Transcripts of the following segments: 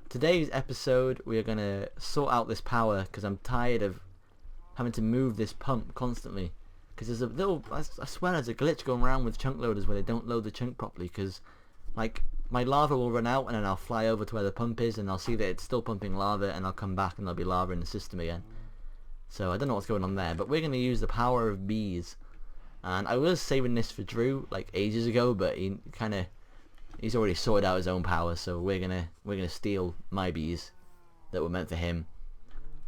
today's episode we are going to sort out this power because I'm tired of having to move this pump constantly. Because there's a little, I swear there's a glitch going around with chunk loaders where they don't load the chunk properly, because like my lava will run out and then I'll fly over to where the pump is and I'll see that it's still pumping lava, and I'll come back and there'll be lava in the system again. So I don't know what's going on there, but we're going to use the power of bees. And I was saving this for Drew like ages ago, but he's already sorted out his own power, so we're gonna steal my bees that were meant for him.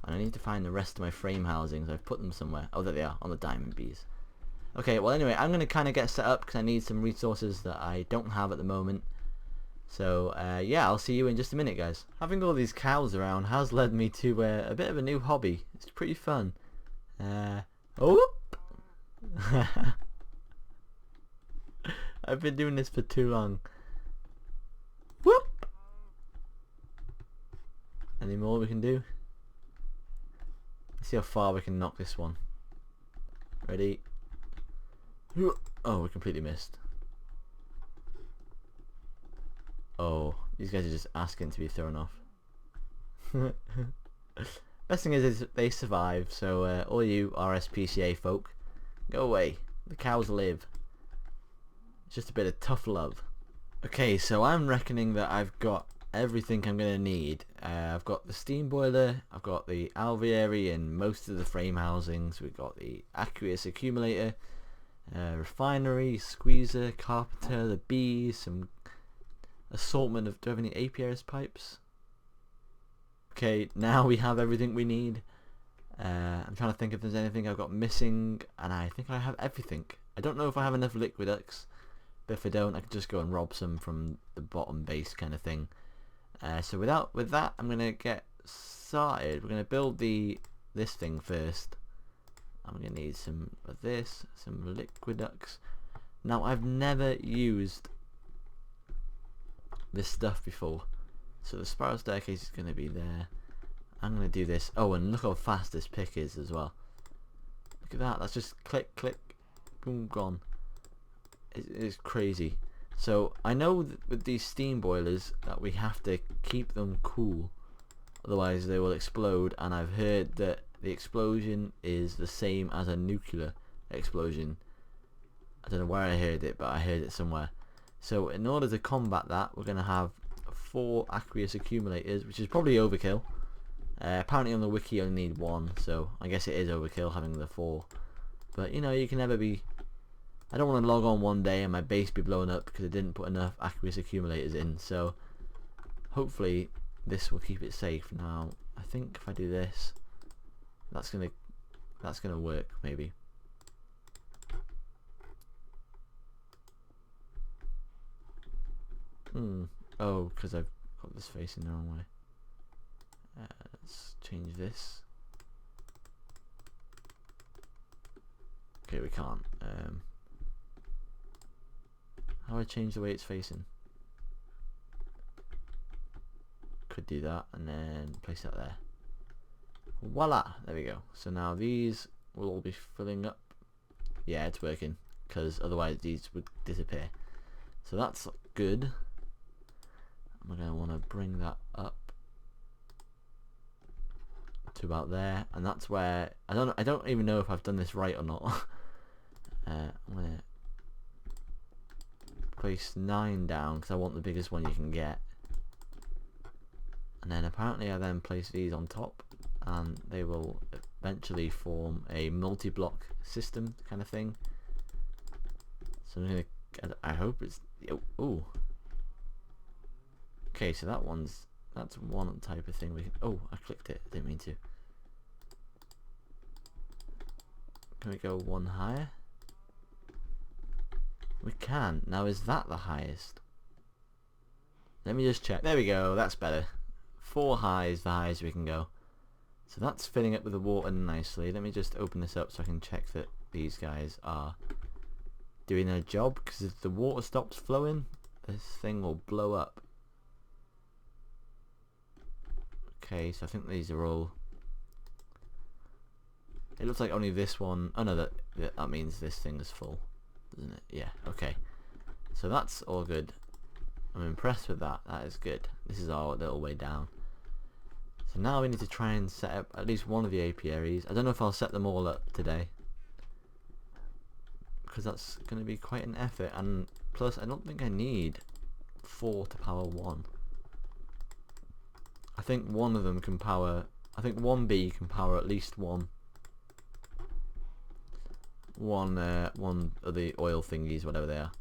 And I need to find the rest of my frame housings. I've put them somewhere. Oh, there they are, on the diamond bees. Okay, well anyway, I'm gonna kind of get set up because I need some resources that I don't have at the moment. So yeah, I'll see you in just a minute, guys. Having all these cows around has led me to a bit of a new hobby. It's pretty fun. Oh. I've been doing this for too long. Whoop! Any more we can do? Let's see how far we can knock this one. Ready? Oh, we completely missed. Oh, these guys are just asking to be thrown off. Best thing is they survive, so all you RSPCA folk, go away. The cows live. It's just a bit of tough love. Okay, so I'm reckoning that I've got everything I'm going to need. I've got the steam boiler, I've got the aviary and most of the frame housings, we've got the aqueous accumulator, refinery, squeezer, carpenter, the bees, some assortment of... Do I have any apiaries pipes? Okay, now we have everything we need. I'm trying to think if there's anything I've got missing, and I think I have everything. I don't know if I have enough liquidux, but if I don't, I can just go and rob some from the bottom base kind of thing. So with that, I'm gonna get started. We're gonna build this thing first. I'm gonna need some of this, some liquidux. Now I've never used this stuff before, so the spiral staircase is gonna be there. I'm gonna do this. Oh, and look how fast this pick is as well. Look at that. That's just click, click, boom, gone. It's crazy. So I know that with these steam boilers that we have to keep them cool, otherwise they will explode. And I've heard that the explosion is the same as a nuclear explosion. I don't know where I heard it, but I heard it somewhere. So in order to combat that, we're gonna have 4 aqueous accumulators, which is probably overkill. Apparently on the wiki I only need 1, so I guess it is overkill having the 4. But you know, you can never be... I don't want to log on one day and my base be blown up because I didn't put enough aqueous accumulators in, so hopefully this will keep it safe. Now I think if I do this, that's gonna work maybe. Oh, because I've got this facing the wrong way. Let's change this. Okay, we can't. How do I change the way it's facing? Could do that and then place that there. Voila! There we go. So now these will all be filling up. Yeah, it's working, because otherwise these would disappear. So that's good. I'm going to want to bring that up to about there, and that's where I don't even know if I've done this right or not. I'm gonna place 9 down because I want the biggest one you can get, and then apparently I then place these on top, and they will eventually form a multi-block system kind of thing. So I'm gonna, I hope it's... Oh. Okay, so that's one type of thing we can... Oh, I clicked it. I didn't mean to. Can we go 1 higher? We can. Now, is that the highest? Let me just check. There we go. That's better. 4 high is the highest we can go. So that's filling up with the water nicely. Let me just open this up so I can check that these guys are doing their job, because if the water stops flowing, this thing will blow up. Okay, so I think these are all... It looks like only this one... Oh no, that means this thing is full, doesn't it? Yeah, okay. So that's all good. I'm impressed with that. That is good. This is our little way down. So now we need to try and set up at least one of the apiaries. I don't know if I'll set them all up today, because that's going to be quite an effort, and plus I don't think I need 4 to power 1. I think one of them can power, I think 1B can power at least one of the oil thingies, whatever they are.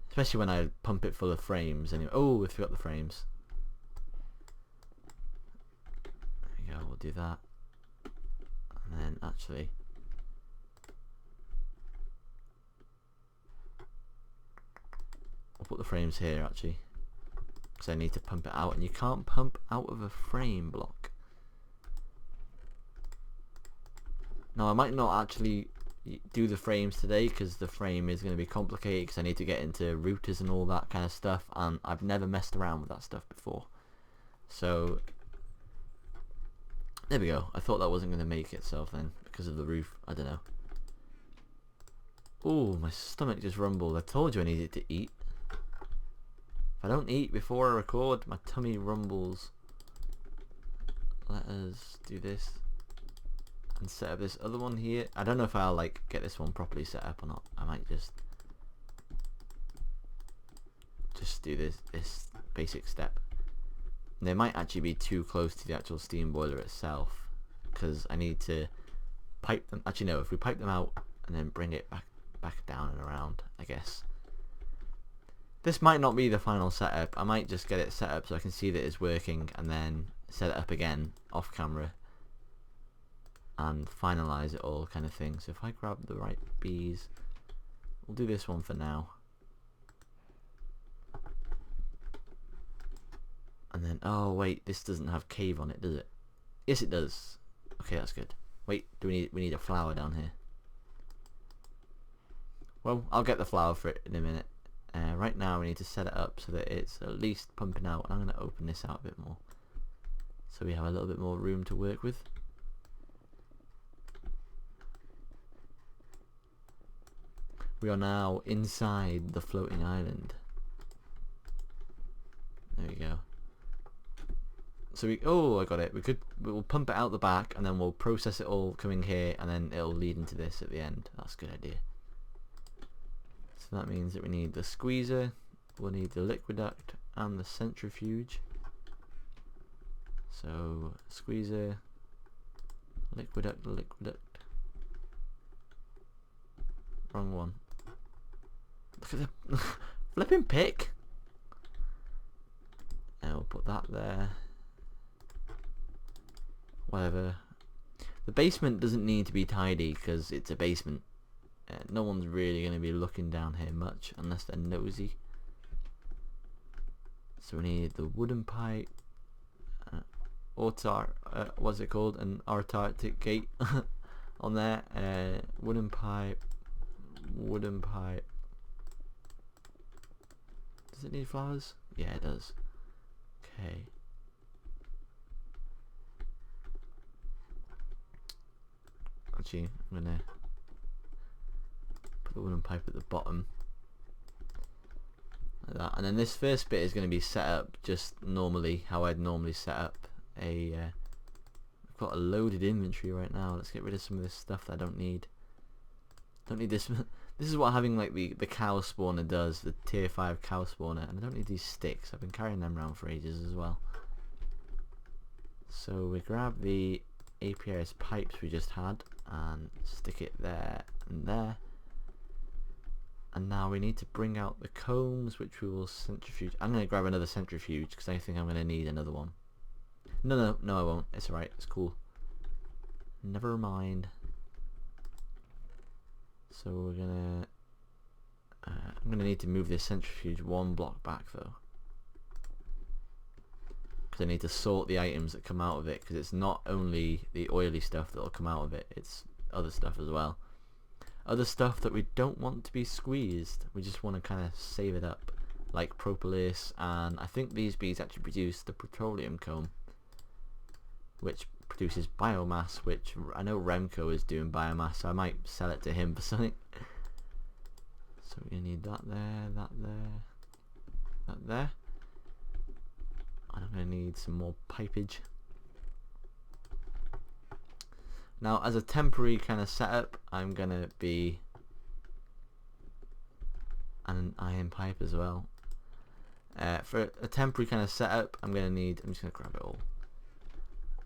Especially when I pump it full of frames. Anyway, oh, I forgot the frames. There we go, we'll do that. And then actually, I'll put the frames here actually, because I need to pump it out, and you can't pump out of a frame block. Now I might not actually do the frames today, because the frame is going to be complicated, because I need to get into routers and all that kind of stuff, and I've never messed around with that stuff before. So there we go. I thought that wasn't going to make itself then because of the roof. I don't know. Oh, my stomach just rumbled. I told you I needed to eat. If I don't eat before I record, my tummy rumbles. Let us do this and set up this other one here. I don't know if I'll like get this one properly set up or not. I might just do this basic step. And they might actually be too close to the actual steam boiler itself, because I need to pipe them. Actually no, if we pipe them out and then bring it back down and around, I guess. This might not be the final setup. I might just get it set up so I can see that it's working, and then set it up again off camera and finalize it all, kind of thing. So if I grab the right bees, we'll do this one for now. And then, oh wait, this doesn't have cave on it, does it? Yes, it does. Okay, that's good. Wait, we need a flower down here. Well, I'll get the flower for it in a minute. Right now we need to set it up so that it's at least pumping out. I'm going to open this out a bit more, so we have a little bit more room to work with. We are now inside the floating island. There we go. So I got it. We'll pump it out the back, and then we'll process it all coming here, and then it'll lead into this at the end. That's a good idea. So that means that we need the squeezer, we'll need the liquiduct, and the centrifuge. So squeezer, liquiduct. Wrong one. Look at the flipping pick. And we'll put that there. Whatever. The basement doesn't need to be tidy because it's a basement. No one's really going to be looking down here much unless they're nosy. So we need the wooden pipe. What's it called? An Antarctic gate on there. Wooden pipe. Does it need flowers? Yeah, it does. Okay. Actually, I'm gonna put the wooden pipe at the bottom, like that. And then this first bit is going to be set up just normally, how I'd normally set up a. I've got a loaded inventory right now. Let's get rid of some of this stuff that I don't need. Don't need this. This is what having like the cow spawner does, the tier 5 cow spawner, and I don't need these sticks. I've been carrying them around for ages as well. So we grab the apiaries pipes we just had and stick it there and there. And now we need to bring out the combs, which we will centrifuge. I'm going to grab another centrifuge because I think I'm going to need another one. No, I won't. It's alright. It's cool. Never mind. So we're gonna. I'm gonna need to move this centrifuge one block back though, because I need to sort the items that come out of it. Because it's not only the oily stuff that'll come out of it; it's other stuff as well. Other stuff that we don't want to be squeezed. We just want to kind of save it up, like propolis, and I think these bees actually produce the petroleum comb, which produces biomass, which I know Remco is doing biomass, so I might sell it to him for something. So we need that there, that there. And I'm going to need some more pipage. Now, as a temporary kind of setup, I'm going to be an iron pipe as well. For a temporary kind of setup, I'm just going to grab it all.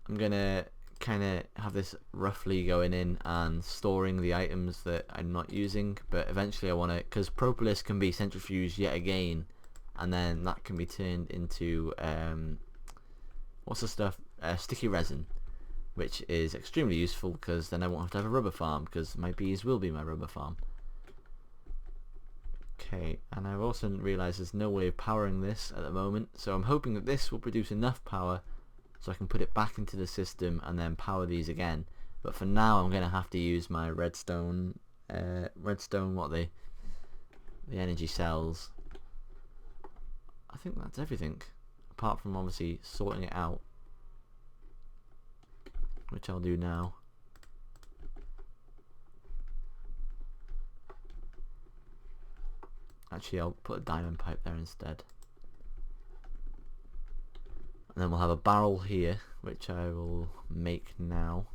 I'm going to kind of have this roughly going in and storing the items that I'm not using, but eventually I want to, because propolis can be centrifuged yet again, and then that can be turned into what's the stuff, sticky resin, which is extremely useful because then I won't have a rubber farm, because my bees will be my rubber farm. Okay, and I've also realised there's no way of powering this at the moment, so I'm hoping that this will produce enough power so I can put it back into the system and then power these again. But for now I'm going to have to use my redstone, the energy cells. I think that's everything, apart from obviously sorting it out, which I'll do now. Actually, I'll put a diamond pipe there instead. And then we'll have a barrel here, which I will make now.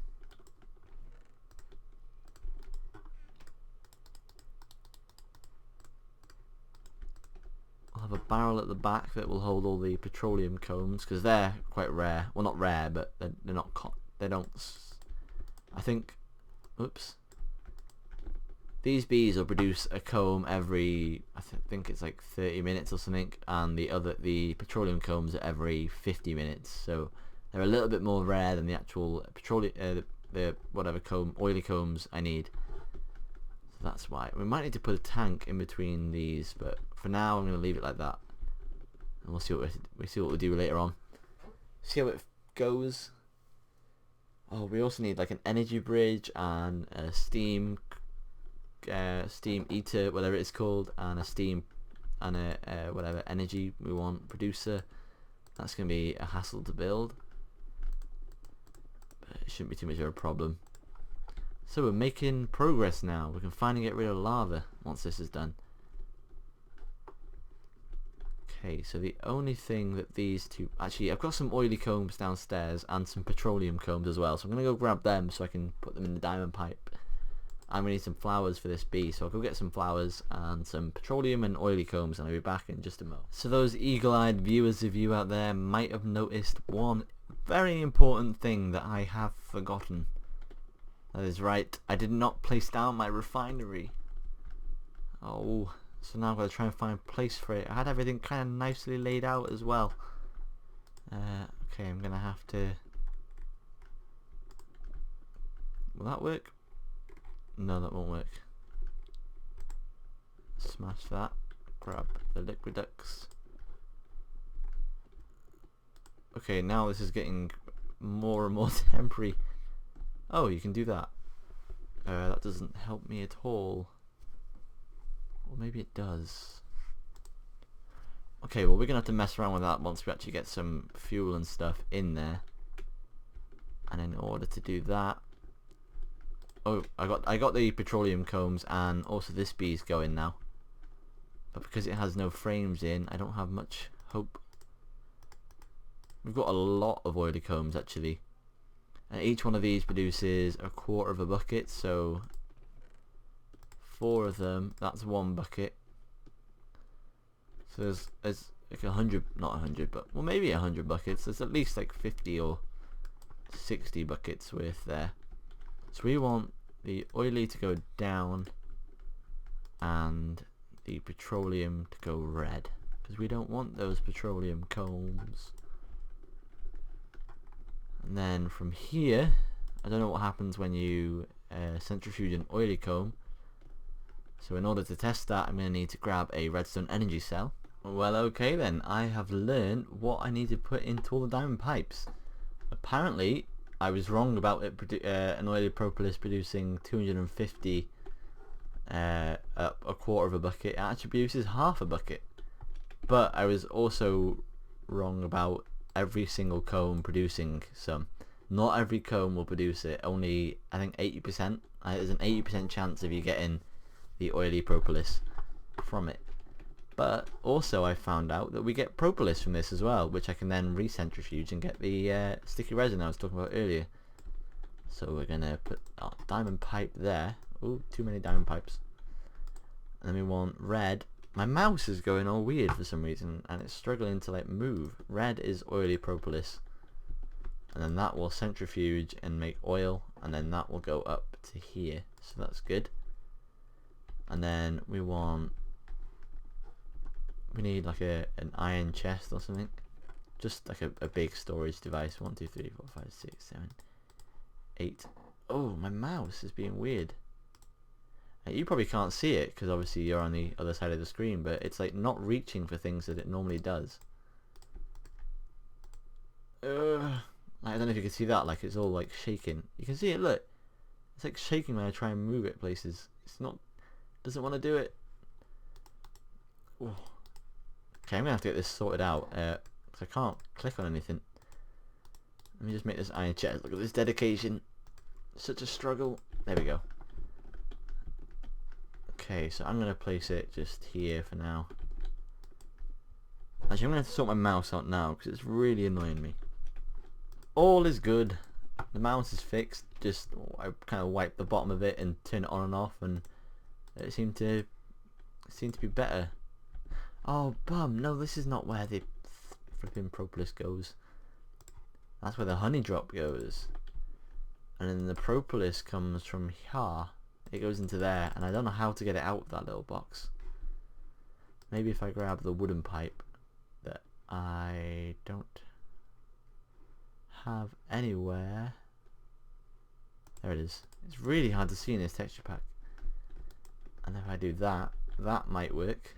I'll have a barrel at the back that will hold all the petroleum combs, because they're quite rare. Well, not rare, but they're not. They don't. I think. Oops. These bees will produce a comb every, I think it's like 30 minutes or something, and the petroleum combs are every 50 minutes. So they're a little bit more rare than the actual petroleum, the whatever oily combs I need. So that's why we might need to put a tank in between these, but for now I'm going to leave it like that, and we'll see what we do later on. See how it goes. Oh, we also need like an energy bridge and a steam eater, whatever it's called, and a steam and a whatever energy we want producer. That's going to be a hassle to build, but it shouldn't be too much of a problem. So we're making progress now. We can finally get rid of lava once this is done. Okay, so the only thing that these two, actually I've got some oily combs downstairs and some petroleum combs as well, so I'm going to go grab them so I can put them in the diamond pipe. I'm going to need some flowers for this bee, so I'll go get some flowers and some petroleum and oily combs, and I'll be back in just a moment. So those eagle-eyed viewers of you out there might have noticed one very important thing that I have forgotten. That is right, I did not place down my refinery. Oh, so now I've got to try and find a place for it. I had everything kind of nicely laid out as well. Okay, I'm going to have to... Will that work? No, that won't work. Smash that. Grab the liquidux. Okay, now this is getting more and more temporary. Oh, you can do that. That doesn't help me at all. Or maybe it does. Okay, well we're gonna have to mess around with that once we actually get some fuel and stuff in there. And in order to do that, oh, I got the petroleum combs, and also this bee's going now. But because it has no frames in, I don't have much hope. We've got a lot of oily combs actually, and each one of these produces a quarter of a bucket, so 4 of them, that's 1 bucket. So there's like 100, not 100, but well maybe 100 buckets. There's at least like 50 or 60 buckets worth there. So we want the oily to go down and the petroleum to go red, because we don't want those petroleum combs. And then from here, I don't know what happens when you centrifuge an oily comb. So in order to test that, I'm going to need to grab a redstone energy cell. Well, okay then, I have learned what I need to put into all the diamond pipes. Apparently I was wrong about it. An oily propolis producing 250, a quarter of a bucket. It actually produces half a bucket. But I was also wrong about every single comb producing some. Not every comb will produce it. Only, I think 80%. There's an 80% chance of you getting the oily propolis from it. But also I found out that we get propolis from this as well, which I can then recentrifuge and get the sticky resin I was talking about earlier. So we're gonna put our diamond pipe there. Ooh, too many diamond pipes. And then we want red. My mouse is going all weird for some reason and it's struggling to like move. Red is oily propolis. And then that will centrifuge and make oil, and then that will go up to here. So that's good. And then we need like an iron chest or something. Just like a big storage device. 1, 2, 3, 4, 5, 6, 7, 8. Oh, my mouse is being weird. You probably can't see it because obviously you're on the other side of the screen, but it's like not reaching for things that it normally does. I don't know if you can see that, like it's all like shaking. You can see it, look. It's like shaking when I try and move it places. It's not, doesn't want to do it. Ooh. Okay, I'm gonna have to get this sorted out because I can't click on anything. Let me just make this iron chest. Look at this dedication. Such a struggle. There we go. Okay, so I'm gonna place it just here for now. Actually, I'm gonna have to sort my mouse out now because it's really annoying me. All is good. The mouse is fixed. Just I kind of wipe the bottom of it and turn it on and off, and it seemed to be better. Oh bum! No, this is not where the flipping propolis goes. That's where the honey drop goes, and then the propolis comes from here. It goes into there, and I don't know how to get it out of that little box. Maybe if I grab the wooden pipe that I don't have anywhere. There it is. It's really hard to see in this texture pack. And if I do that, that might work.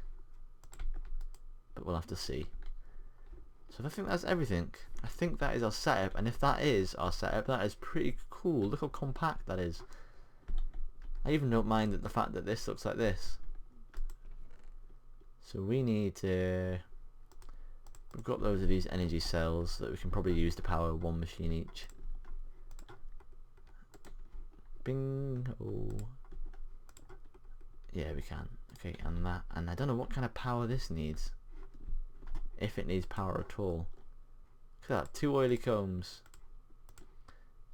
But we'll have to see. So I think that's everything. I think that is our setup, and if that is our setup, that is pretty cool. Look how compact that is. I even don't mind the fact that this looks like this. So we need to... We've got loads of these energy cells that we can probably use to power one machine each. Bing! Oh. Yeah, we can. Okay, and that. And I don't know what kind of power this needs. If it needs power at all. Look at that, 2 oily combs.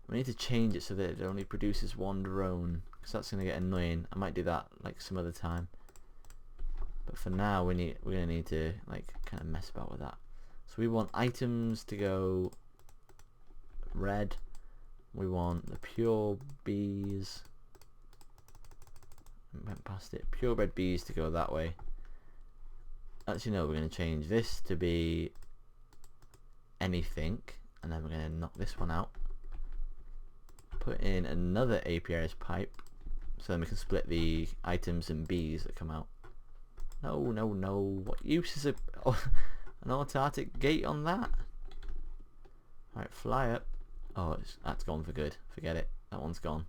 We need to change it so that it only produces 1 drone, because that's going to get annoying. I might do that like some other time. But for now we're going to need to like kind of mess about with that. So we want items to go red. We want the pure bees. I went past it. Pure red bees to go that way. Actually no, we're going to change this to be anything, and then we're going to knock this one out. Put in another apiaries pipe, so then we can split the items and bees that come out. No, no, no. What use is an automatic gate on that? Alright, fly up. Oh, that's gone for good. Forget it. That one's gone.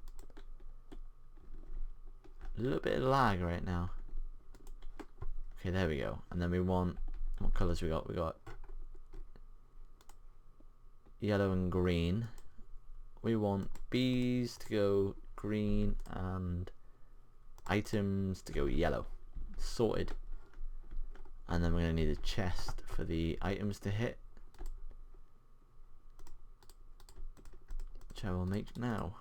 A little bit of lag right now. Okay, there we go. And then we want... What colours we got? We got yellow and green. We want bees to go green and items to go yellow. Sorted. And then we're going to need a chest for the items to hit, which I will make now.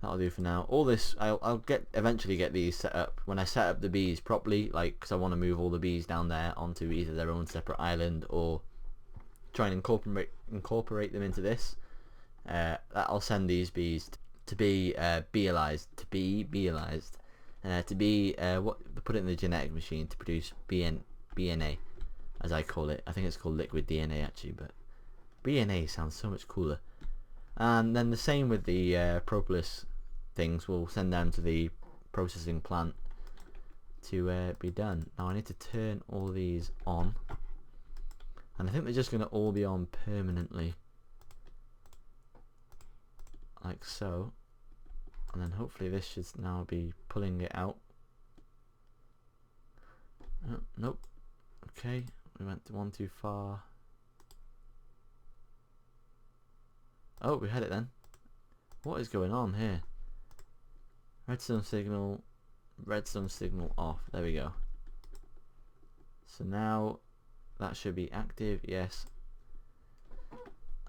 That'll do for now. All this I'll eventually get these set up when I set up the bees properly, like, because I want to move all the bees down there onto either their own separate island or try and incorporate them into this. I'll send these bees to be bealized, put it in the genetic machine to produce BNA, as I call it. I think it's called liquid DNA actually, but BNA sounds so much cooler. And then the same with the propolis things. We'll send them to the processing plant to be done. Now I need to turn all these on, and I think they're just going to all be on permanently, like so. And then hopefully this should now be pulling it out. Oh, nope. Okay, we went one too far. Oh, we had it then. What is going on here? Redstone signal off. There we go. So now that should be active, yes.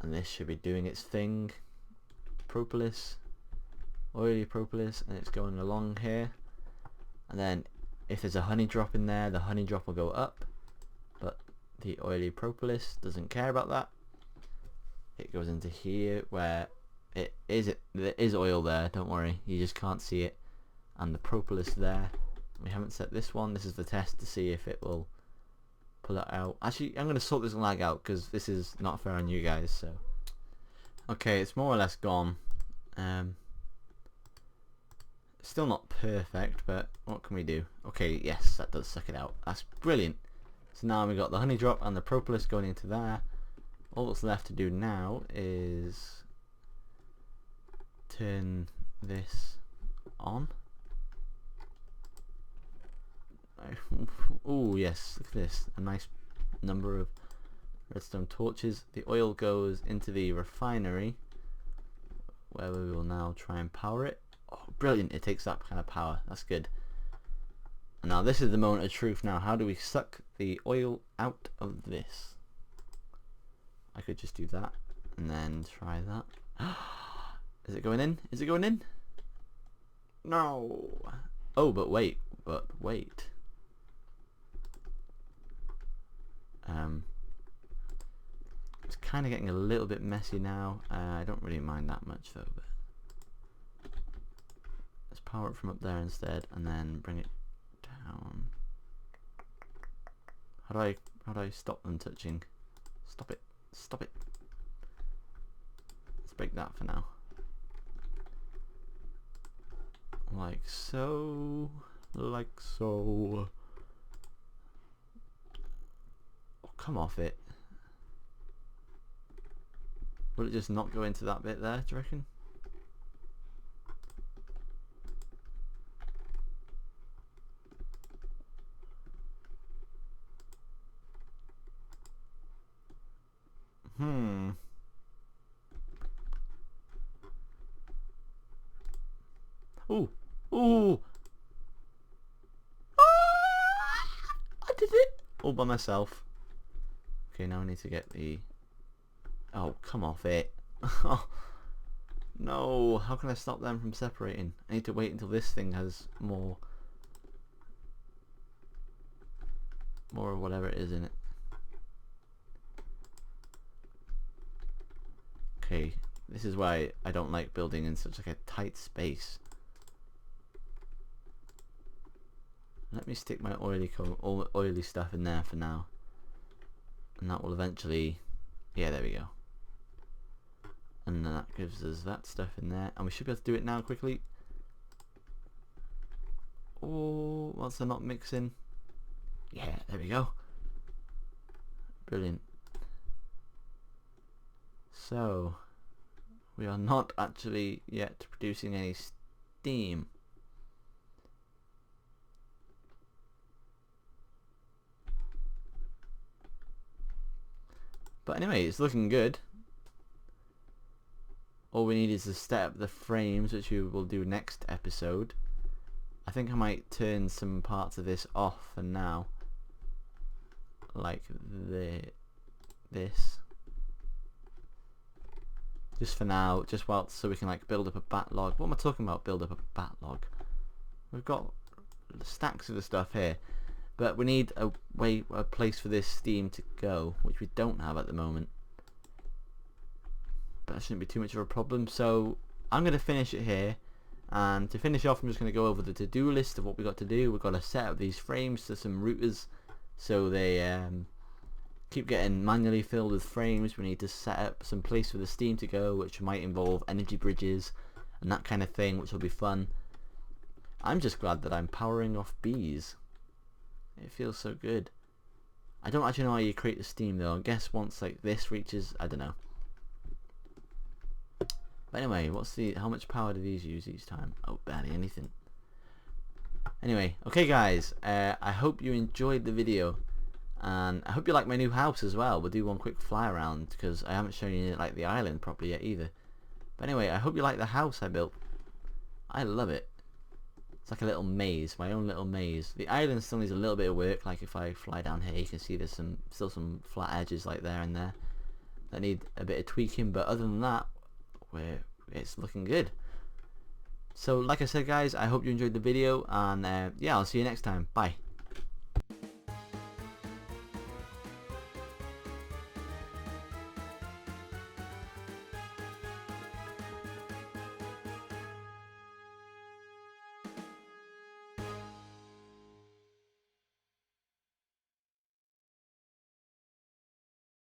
And this should be doing its thing. Propolis, oily propolis, and it's going along here. And then if there's a honey drop in there, the honey drop will go up, but the oily propolis doesn't care about that. It goes into here where there is oil there, don't worry, you just can't see it. And the propolis there. We haven't set this one. This is the test to see if it will pull it out. Actually, I'm going to sort this lag out because this is not fair on you guys. So okay, it's more or less gone. Still not perfect, but what can we do? Okay, yes, that does suck it out. That's brilliant. So now we've got the honey drop and the propolis going into there. All that's left to do now is turn this on. Oh yes, look at this, a nice number of redstone torches. The oil goes into the refinery where we will now try and power it. Oh brilliant, it takes that kind of power, that's good. And now this is the moment of truth. Now how do we suck the oil out of this? I could just do that and then try that. Is it going in? Is it going in? No. Oh but wait. It's kind of getting a little bit messy now. I don't really mind that much though, but let's power it from up there instead and then bring it down. How do I stop them touching? Stop it. Stop it. Let's break that for now. Like so. Like so. Oh, come off it. Will it just not go into that bit there, do you reckon? Ooh. Ooh. I did it all by myself. Okay, now I need to get the... Oh, come off it. No, how can I stop them from separating? I need to wait until this thing has more of whatever it is in it. Okay, this is why I don't like building in such like a tight space. Let me stick my oily stuff in there for now, and that will eventually, yeah, there we go. And then that gives us that stuff in there, and we should be able to do it now quickly. Oh, whilst they're not mixing. Yeah, there we go. Brilliant. So we are not actually yet producing any steam. But anyway, it's looking good. All we need is to set up the frames, which we will do next episode. I think I might turn some parts of this off for now, like this, just for now, just so we can like build up a backlog. What am I talking about? Build up a backlog. We've got stacks of the stuff here, but we need a place for this steam to go, which we don't have at the moment. But that shouldn't be too much of a problem. So I'm going to finish it here, and to finish off I'm just going to go over the to-do list of what we got to do. We've got to set up these frames to some routers so they keep getting manually filled with frames. We need to set up some place for the steam to go, which might involve energy bridges and that kind of thing, which will be fun. I'm just glad that I'm powering off bees. It feels so good. I don't actually know how you create the steam though. I guess once like this reaches, I don't know. But anyway, how much power do these use each time? Oh, barely anything. Anyway, okay guys, I hope you enjoyed the video, and I hope you like my new house as well. We'll do one quick fly around because I haven't shown you like the island properly yet either. But anyway, I hope you like the house I built. I love it. It's like a little maze, my own little maze. The island still needs a little bit of work. Like if I fly down here, you can see there's still some flat edges like there and there that need a bit of tweaking. But other than that, it's looking good. So like I said, guys, I hope you enjoyed the video, and yeah, I'll see you next time. Bye.